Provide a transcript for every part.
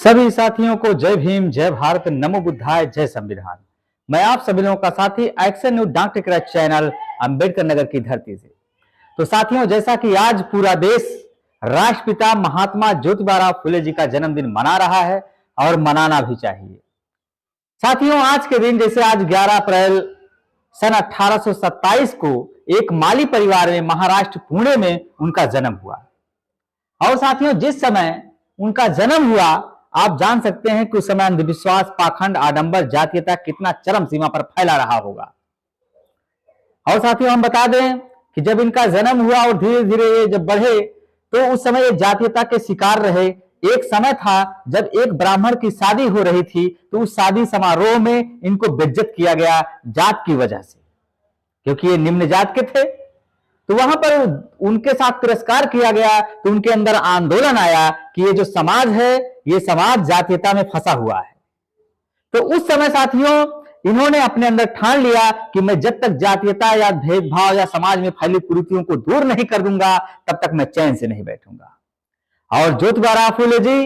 सभी साथियों को जय भीम, जय भारत, नमो बुद्धाय, जय संविधान। मैं आप सभी लोगों का साथी एक्शन न्यूज डाक टिकट चैनल अंबेडकर नगर की धरती से। तो साथियों, जैसा कि आज पूरा देश राष्ट्रपिता महात्मा ज्योतिबा फुले जी का जन्मदिन मना रहा है और मनाना भी चाहिए। साथियों, आज के दिन जैसे आज 11 अप्रैल सन 1827 को एक माली परिवार में महाराष्ट्र पुणे में उनका जन्म हुआ। और साथियों, जिस समय उनका जन्म हुआ, आप जान सकते हैं कि उस समय अंधविश्वास, पाखंड, आडंबर, जातीयता कितना चरम सीमा पर फैला रहा होगा। और साथियों, हम बता दें कि जब इनका जन्म हुआ और धीरे धीरे ये जब बढ़े तो उस समय ये जातीयता के शिकार रहे। एक समय था जब एक ब्राह्मण की शादी हो रही थी तो उस शादी समारोह में इनको बेइज्जत किया गया जात की वजह से, क्योंकि ये निम्न जात के थे। तो वहां पर उनके साथ तिरस्कार किया गया तो उनके अंदर आंदोलन आया कि ये जो समाज है, ये समाज जातीयता में फंसा हुआ है। तो उस समय साथियों, इन्होंने अपने अंदर ठान लिया कि मैं जब तक जातीयता या भेदभाव या समाज में फैली कुरीतियों को दूर नहीं कर दूंगा तब तक मैं चैन से नहीं बैठूंगा। और ज्योतिबा फुले जी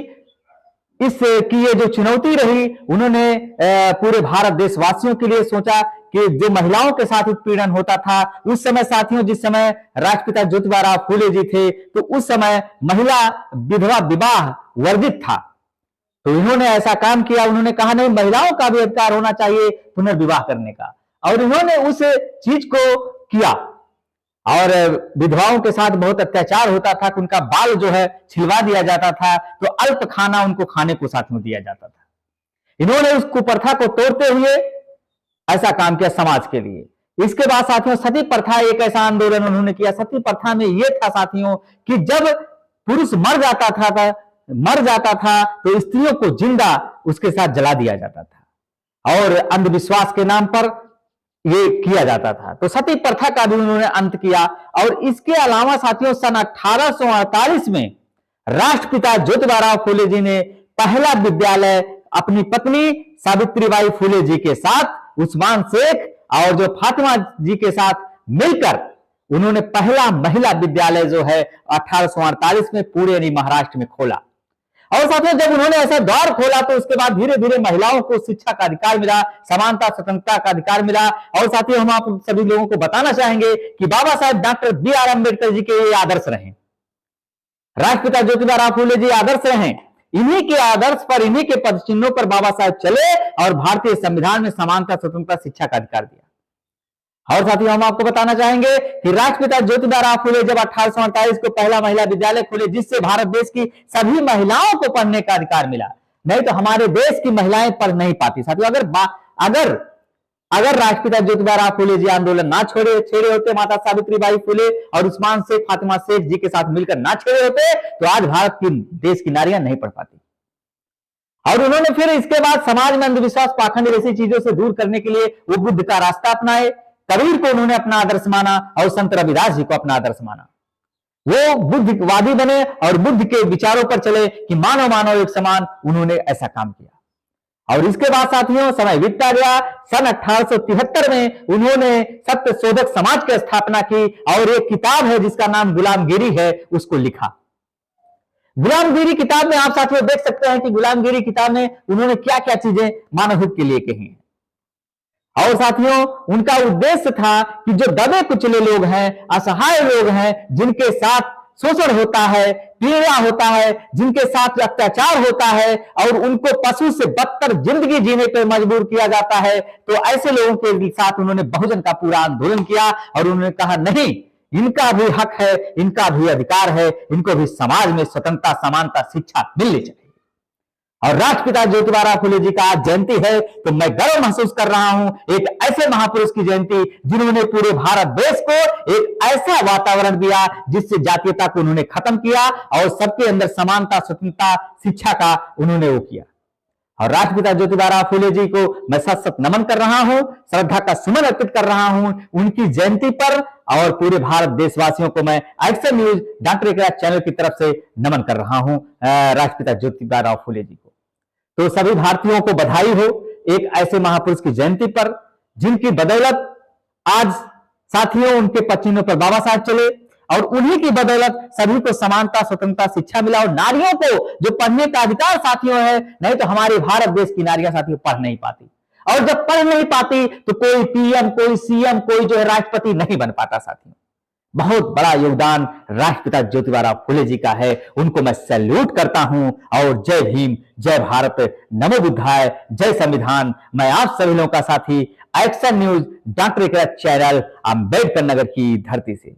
इस की ये जो चुनौती रही, उन्होंने पूरे भारत देशवासियों के लिए सोचा कि जो महिलाओं के साथ उत्पीड़न होता था उस समय साथियों, जिस समय राष्ट्रपिता ज्योतिबा फुले जी थे तो उस समय महिला विधवा विवाह वर्जित था। तो इन्होंने ऐसा काम किया, उन्होंने कहा नहीं, महिलाओं का भी अधिकार होना चाहिए पुनर्विवाह करने का, और इन्होंने उस चीज को किया। और विधवाओं के साथ बहुत अत्याचार होता था कि उनका बाल जो है छिलवा दिया जाता था, तो अल्प खाना उनको खाने को साथ में दिया जाता था। इन्होंने उस कुप्रथा को तोड़ते हुए ऐसा काम किया समाज के लिए। इसके बाद साथियों, सती प्रथा एक ऐसा आंदोलन उन्होंने किया। सती प्रथा में यह था साथियों कि जब पुरुष मर जाता था तो स्त्रियों को जिंदा उसके साथ जला दिया जाता था और अंधविश्वास के नाम पर ये किया जाता था। तो सती प्रथा का भी उन्होंने अंत किया। और इसके अलावा साथियों, सन 1848 में राष्ट्रपिता ज्योतिबा फुले जी ने पहला विद्यालय अपनी पत्नी सावित्रीबाई फुले जी के साथ, उस्मान शेख और जो फातिमा जी के साथ मिलकर उन्होंने पहला महिला विद्यालय जो है 1848 में पूरे यानी महाराष्ट्र में खोला। और साथियों, जब उन्होंने ऐसा द्वार खोला तो उसके बाद धीरे धीरे महिलाओं को शिक्षा का अधिकार मिला, समानता स्वतंत्रता का अधिकार मिला। और साथियों, हम आप सभी लोगों को बताना चाहेंगे कि बाबा साहेब डॉक्टर बी.आर. अम्बेडकर जी के ये आदर्श रहे, राष्ट्रपिता ज्योतिबा फुले जी आदर्श रहे। इन्हीं के आदर्श पर, इन्हीं के पदचिन्हों पर बाबा साहेब चले और भारतीय संविधान में समानता स्वतंत्रता शिक्षा का अधिकार दिया। और साथियों, हम आपको बताना चाहेंगे कि राष्ट्रपिता ज्योतिबा फुले जब 1848 को पहला महिला विद्यालय खोले, जिससे भारत देश की सभी महिलाओं को पढ़ने का अधिकार मिला। नहीं तो हमारे देश की महिलाएं पढ़ नहीं पाती। साथियों, अगर राष्ट्रपिता ज्योतिबा फुले जी आंदोलन ना छेड़े होते, माता सावित्रीबाई फुले और उस्मान शेख, फातिमा शेख जी के साथ मिलकर ना छेड़े होते, तो आज भारत की देश की नारियां नहीं पढ़ पाती। और उन्होंने फिर इसके बाद समाज में अंधविश्वास, पाखंड जैसी चीजों से दूर करने के लिए वो बुद्ध का रास्ता अपनाए। कबीर को उन्होंने अपना आदर्श माना और संत रविदास जी को अपना आदर्श माना। वो बुद्धवादी बने और बुद्ध के विचारों पर चले कि मानव मानव एक समान। उन्होंने ऐसा काम किया। और इसके बाद साथियों, समय बीतता गया। सन 1873 में उन्होंने सत्य शोधक समाज की स्थापना की और एक किताब है जिसका नाम गुलामगिरी है, उसको लिखा। गुलामगिरी किताब में आप साथियों देख सकते हैं कि गुलामगिरी किताब में उन्होंने क्या क्या चीजें मानव हित के लिए कही हैं। और साथियों, उनका उद्देश्य था कि जो दबे कुचले लोग हैं, असहाय लोग हैं, जिनके साथ शोषण होता है, पीड़ा होता है, जिनके साथ अत्याचार होता है और उनको पशु से बदतर जिंदगी जीने पर मजबूर किया जाता है, तो ऐसे लोगों के साथ उन्होंने बहुजन का पूरा आंदोलन किया। और उन्होंने कहा नहीं, इनका भी हक है, इनका भी अधिकार है, इनको भी समाज में स्वतंत्रता, समानता, शिक्षा मिलनी चाहिए। और राष्ट्रपिता ज्योतिबा फुले जी का आज जयंती है तो मैं गर्व महसूस कर रहा हूं, एक ऐसे महापुरुष की जयंती जिन्होंने पूरे भारत देश को एक ऐसा वातावरण दिया जिससे जातीयता को उन्होंने खत्म किया और सबके अंदर समानता, स्वतंत्रता, शिक्षा का उन्होंने वो किया। और राष्ट्रपिता ज्योतिबा फुले जी को मैं सत सत नमन कर रहा हूं, श्रद्धा का सुमन अर्पित कर रहा हूं उनकी जयंती पर। और पूरे भारत देशवासियों को मैं action news doctor ticket channel की तरफ से नमन कर रहा हूं राष्ट्रपिता ज्योतिबा फुले जी को। तो सभी भारतीयों को बधाई हो एक ऐसे महापुरुष की जयंती पर, जिनकी बदौलत आज साथियों उनके पदचिन्हों पर बाबा साहब चले और उन्हीं की बदौलत सभी को समानता, स्वतंत्रता, शिक्षा मिला और नारियों को जो पढ़ने का अधिकार साथियों है, नहीं तो हमारे भारत देश की नारियां साथियों पढ़ नहीं पाती, और जब पढ़ नहीं पाती तो कोई पीएम, कोई सीएम, कोई जो है राष्ट्रपति नहीं बन पाता साथियों। बहुत बड़ा योगदान राष्ट्रपिता ज्योतिबा फुले जी का है, उनको मैं सैल्यूट करता हूं। और जय भीम, जय भारत, नमो बुद्धाय, जय संविधान। मैं आप सभी लोगों का साथी action news doctor channel, Ambedkar Nagar की धरती से।